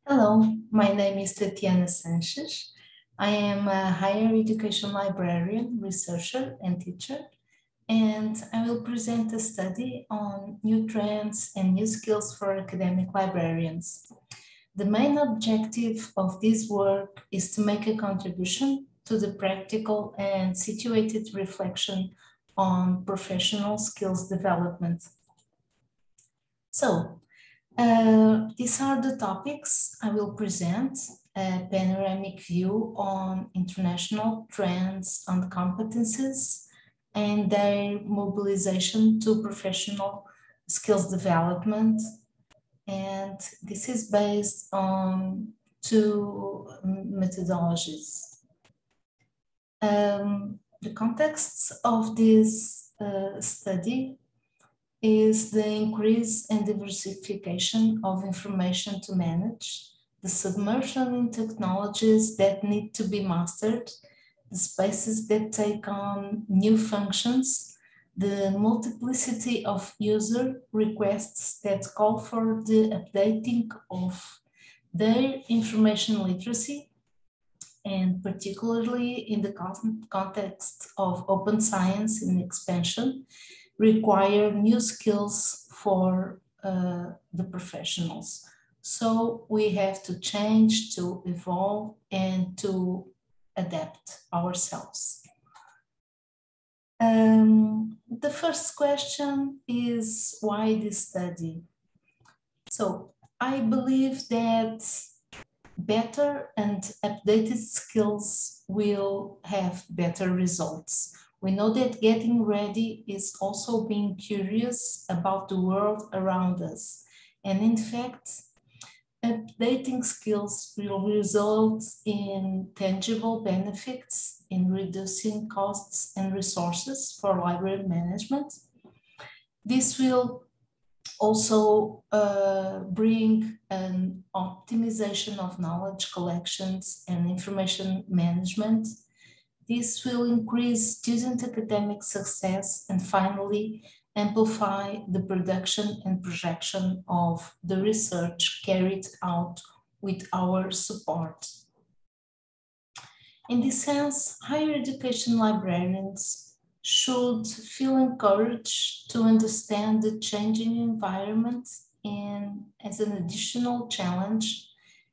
Hello, my name is Tatiana Sanchez. I am a higher education librarian, researcher, and teacher, and I will present a study on new trends and new skills for academic librarians. The main objective of this work is to make a contribution to the practical and situated reflection on professional skills development. So, these are the topics I will present: a panoramic view on international trends and competences and their mobilization to professional skills development. And this is based on two methodologies. The context of this study is the increase and diversification of information to manage, the submersion in technologies that need to be mastered, the spaces that take on new functions, the multiplicity of user requests that call for the updating of their information literacy, and particularly in the context of open science and expansion, require new skills for the professionals. So we have to change, to evolve, and to adapt ourselves. The first question is, why this study? So I believe that better and updated skills will have better results. We know that getting ready is also being curious about the world around us. And in fact, updating skills will result in tangible benefits in reducing costs and resources for library management. This will also bring an optimization of knowledge collections and information management. This will increase student academic success and finally amplify the production and projection of the research carried out with our support. In this sense, higher education librarians should feel encouraged to understand the changing environment as an additional challenge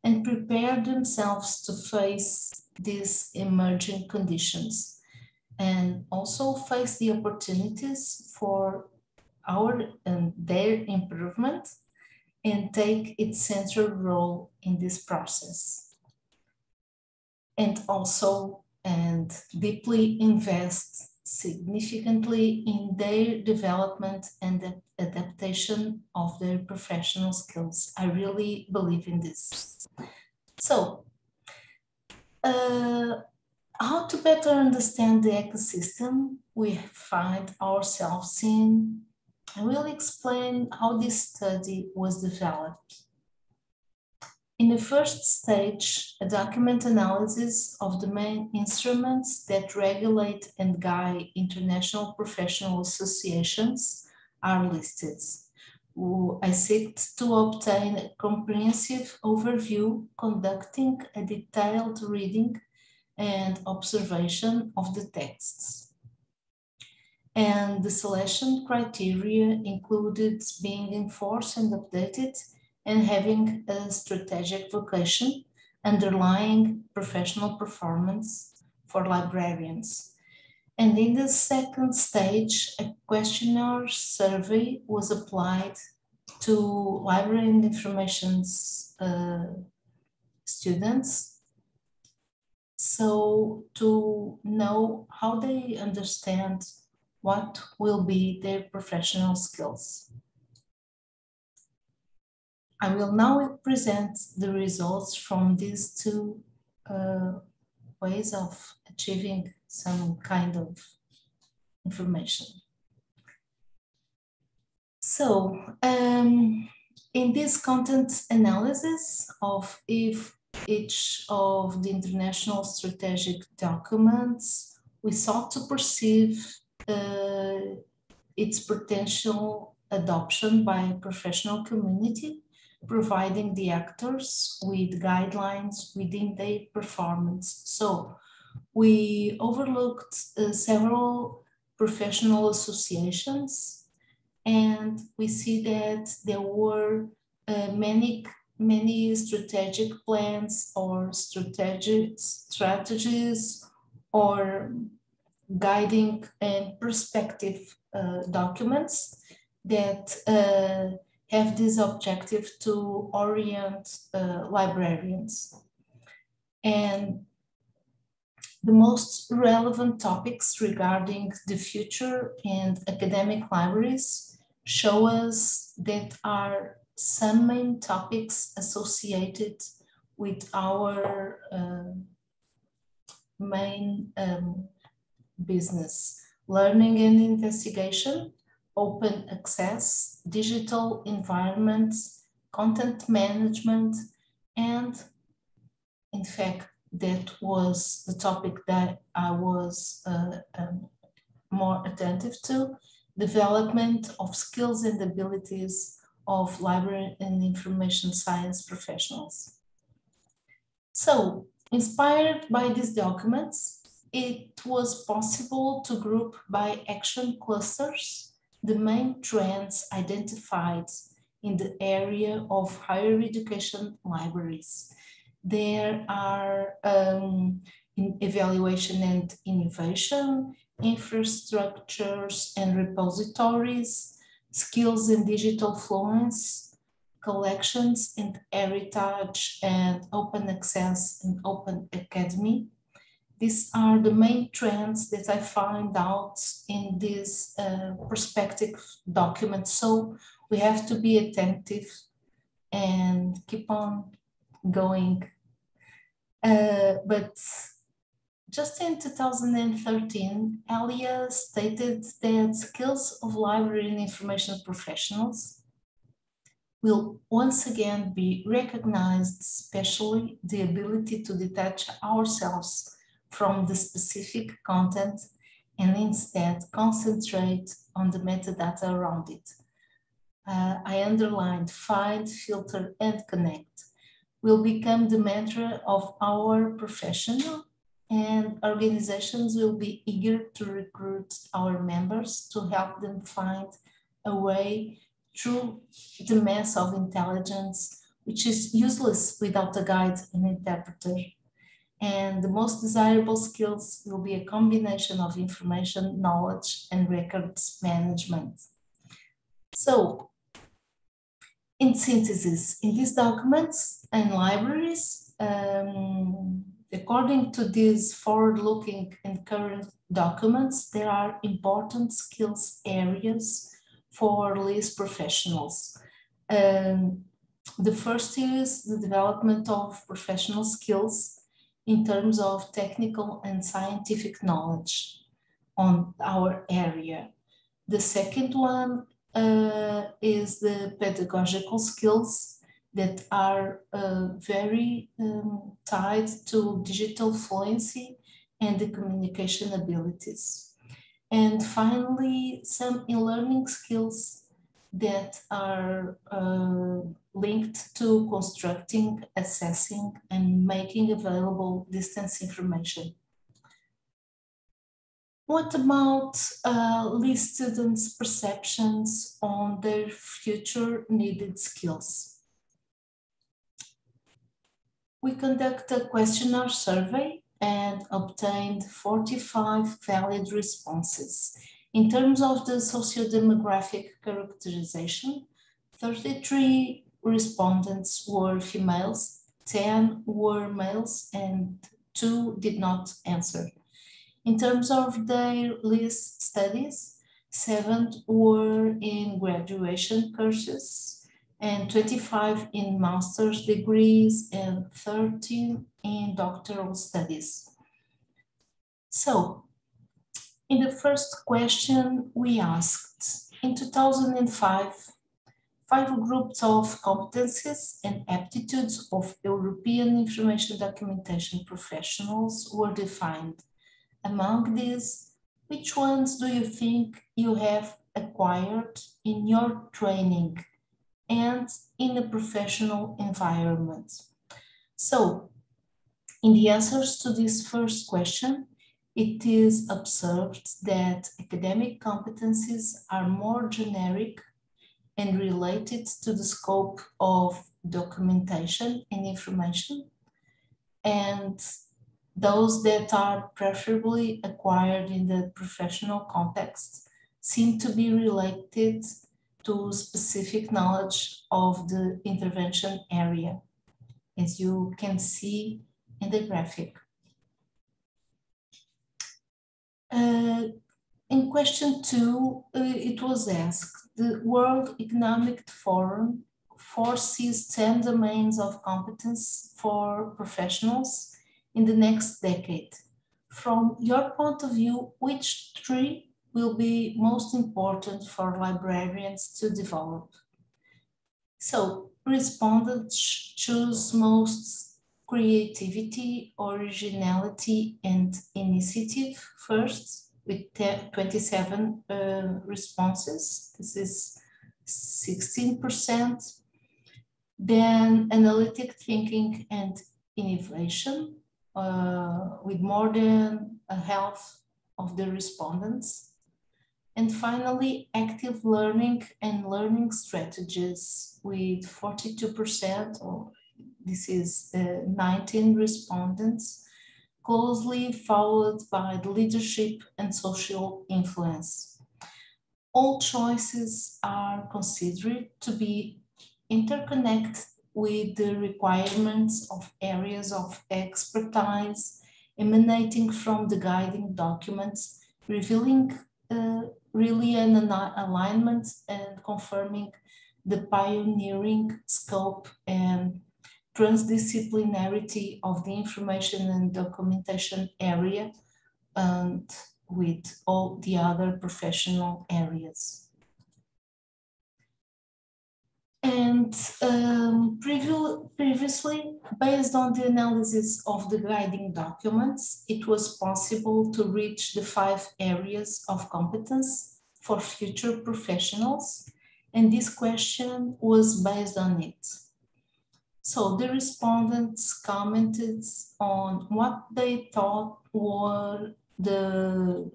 and prepare themselves to face these emerging conditions and also face the opportunities for our and their improvement and take its central role in this process. And also deeply invest significantly in their development and the adaptation of their professional skills. I really believe in this. So, how to better understand the ecosystem we find ourselves in? I will explain how this study was developed. In the first stage, a document analysis of the main instruments that regulate and guide international professional associations are listed. I seek to obtain a comprehensive overview, conducting a detailed reading and observation of the texts. And the selection criteria included being enforced and updated and having a strategic vocation underlying professional performance for librarians. And in the second stage, a questionnaire survey was applied to library and information students, so to know how they understand what will be their professional skills. I will now present the results from these two ways of achieving some kind of information. So, in this content analysis of each of the international strategic documents, we sought to perceive its potential adoption by professional community providing the actors with guidelines within their performance. So we overlooked several professional associations, and we see that there were many strategic plans or strategies or guiding and perspective documents that have this objective to orient librarians. And the most relevant topics regarding the future and academic libraries show us that are some main topics associated with our main business: learning and investigation, open access, digital environments, content management, and in fact, that was the topic that I was more attentive to: development of skills and abilities of library and information science professionals. So, inspired by these documents, it was possible to group by action clusters the main trends identified in the area of higher education libraries. There are in evaluation and innovation, infrastructures and repositories, skills and digital fluence, collections and heritage, and open access and open academy. These are the main trends that I find out in this perspective document. So we have to be attentive and keep on going. But just in 2013, Alia stated that skills of library and information professionals will once again be recognized, especially the ability to detach ourselves from the specific content and instead concentrate on the metadata around it. I underlined find, filter, and connect will become the mantra of our profession, and organizations will be eager to recruit our members to help them find a way through the mass of intelligence, which is useless without a guide and interpreter. And the most desirable skills will be a combination of information, knowledge, and records management. So, in synthesis, in these documents and libraries, according to these forward-looking and current documents, there are important skills areas for LIS professionals. The first is the development of professional skills in terms of technical and scientific knowledge on our area. The second one is the pedagogical skills that are very tied to digital fluency and the communication abilities. And finally, some e-learning skills that are linked to constructing, assessing, and making available distance information. What about LIS students' perceptions on their future needed skills? We conducted a questionnaire survey and obtained 45 valid responses. In terms of the socio-demographic characterization, 33 respondents were females, 10 were males, and 2 did not answer. In terms of their LIS studies, 7 were in graduation courses and 25 in master's degrees and 13 in doctoral studies. So, in the first question we asked, in 2005, 5 groups of competencies and aptitudes of European information documentation professionals were defined. Among these, which ones do you think you have acquired in your training and in a professional environment. So, in the answers to this first question, it is observed that academic competencies are more generic and related to the scope of documentation and information, and those that are preferably acquired in the professional context seem to be related to specific knowledge of the intervention area, as you can see in the graphic. In question 2, it was asked, the World Economic Forum foresees 10 domains of competence for professionals in the next decade. From your point of view, which 3 will be most important for librarians to develop? So, respondents choose most creativity, originality, and initiative first, with 27 responses. This is 16%. Then analytic thinking and innovation, with more than a half of the respondents. And finally, active learning and learning strategies with 42%, or this is 19 respondents, closely followed by the leadership and social influence. All choices are considered to be interconnected with the requirements of areas of expertise emanating from the guiding documents, revealing really an alignment and confirming the pioneering scope and transdisciplinarity of the information and documentation area and with all the other professional areas. And previously, based on the analysis of the guiding documents, it was possible to reach the 5 areas of competence for future professionals, and this question was based on it. So the respondents commented on what they thought were the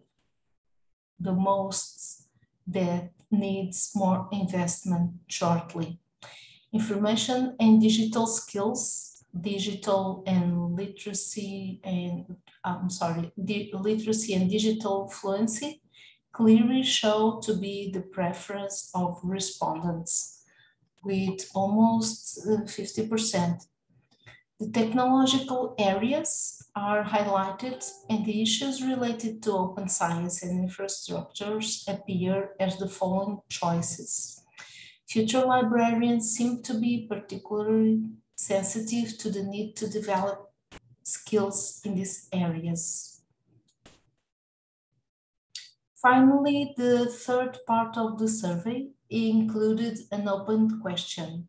most that needs more investment shortly. Information and digital skills, digital and literacy and, literacy and digital fluency clearly show to be the preference of respondents with almost 50%. The technological areas are highlighted and the issues related to open science and infrastructures appear as the following choices. Future librarians seem to be particularly sensitive to the need to develop skills in these areas. Finally, the third part of the survey included an open question.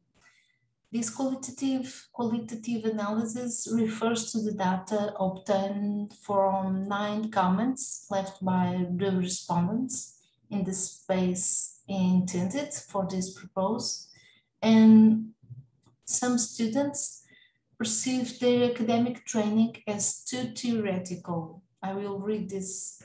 This qualitative analysis refers to the data obtained from 9 comments left by the respondents in the space intended for this purpose, and some students perceive their academic training as too theoretical. I will read this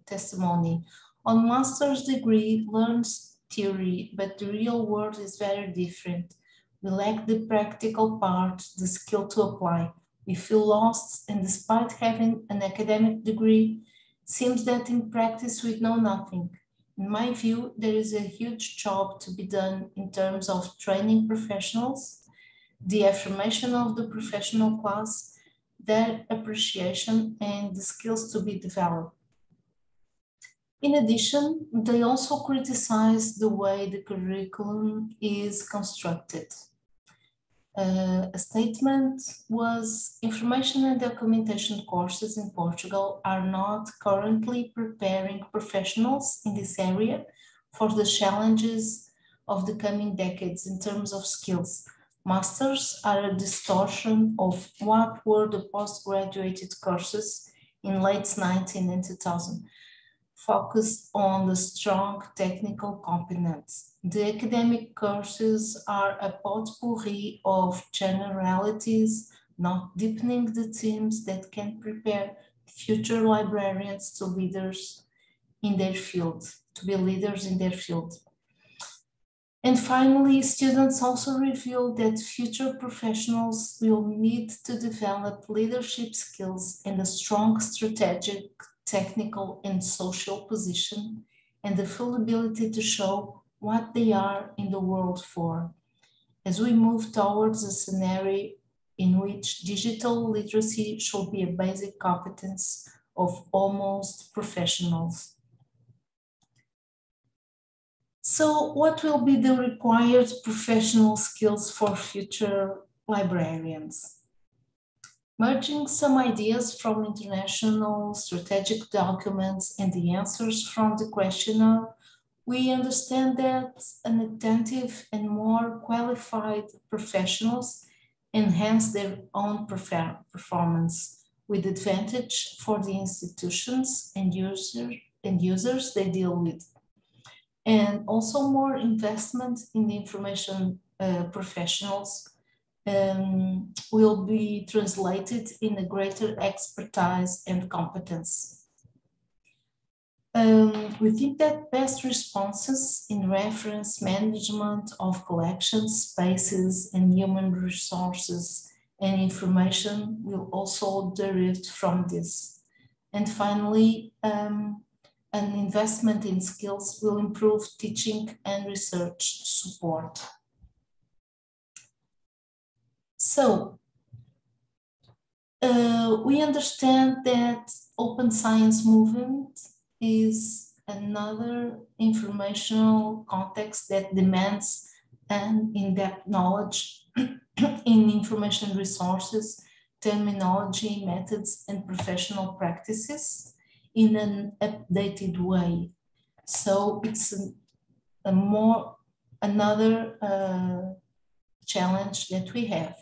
testimony. On master's degree, learns theory, but the real world is very different. We lack the practical part, the skill to apply. We feel lost, and despite having an academic degree, it seems that in practice we know nothing. In my view, there is a huge job to be done in terms of training professionals, the affirmation of the professional class, their appreciation, and the skills to be developed. In addition, they also criticize the way the curriculum is constructed. A statement was, information and documentation courses in Portugal are not currently preparing professionals in this area for the challenges of the coming decades in terms of skills. Masters are a distortion of what were the postgraduate courses in late 19 and 2000. focused on the strong technical competence. The academic courses are a potpourri of generalities, not deepening the themes that can prepare future librarians to leaders in their field, to be leaders in their field. And finally, students also reveal that future professionals will need to develop leadership skills and a strong strategic, technical, and social position, and the full ability to show what they are in the world for, as we move towards a scenario in which digital literacy should be a basic competence of almost professionals. So what will be the required professional skills for future librarians? Merging some ideas from international strategic documents and the answers from the questionnaire, we understand that an attentive and more qualified professionals enhance their own performance with advantage for the institutions and users they deal with. And also more investment in the information professionals will be translated in a greater expertise and competence. We think that best responses in reference management of collections, spaces, and human resources and information will also derive from this. And finally, an investment in skills will improve teaching and research support. So, we understand that open science movement is another informational context that demands an in-depth knowledge in information resources, terminology, methods, and professional practices in an updated way. So it's another challenge that we have.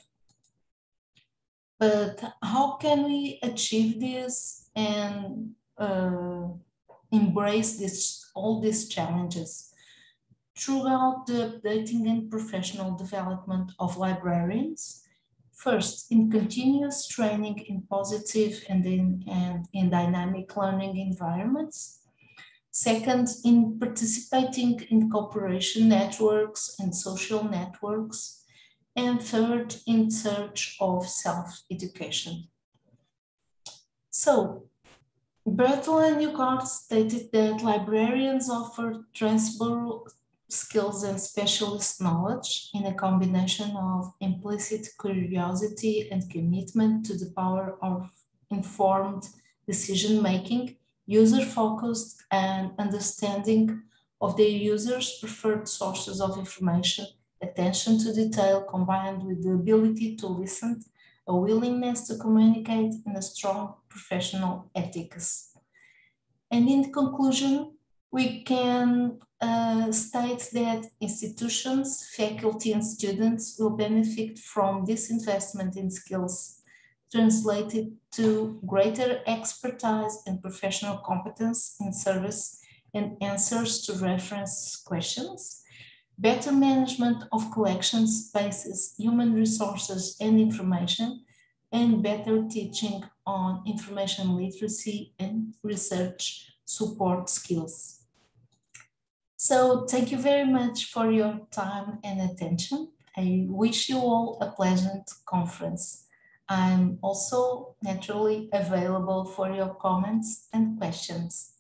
But how can we achieve this and embrace all these challenges? Throughout the updating and professional development of librarians, first, in continuous training in positive and in dynamic learning environments. Second, in participating in cooperation networks and social networks. And third, in search of self-education. So, Bertel and Newgard stated that librarians offer transferable skills and specialist knowledge in a combination of implicit curiosity and commitment to the power of informed decision-making, user-focused, and understanding of their users' preferred sources of information, attention to detail combined with the ability to listen, a willingness to communicate, and a strong professional ethics. And in conclusion, we can state that institutions, faculty, and students will benefit from this investment in skills, translated to greater expertise and professional competence in service and answers to reference questions, better management of collections, spaces, human resources, and information, and better teaching on information literacy and research support skills. So thank you very much for your time and attention. I wish you all a pleasant conference. I'm also naturally available for your comments and questions.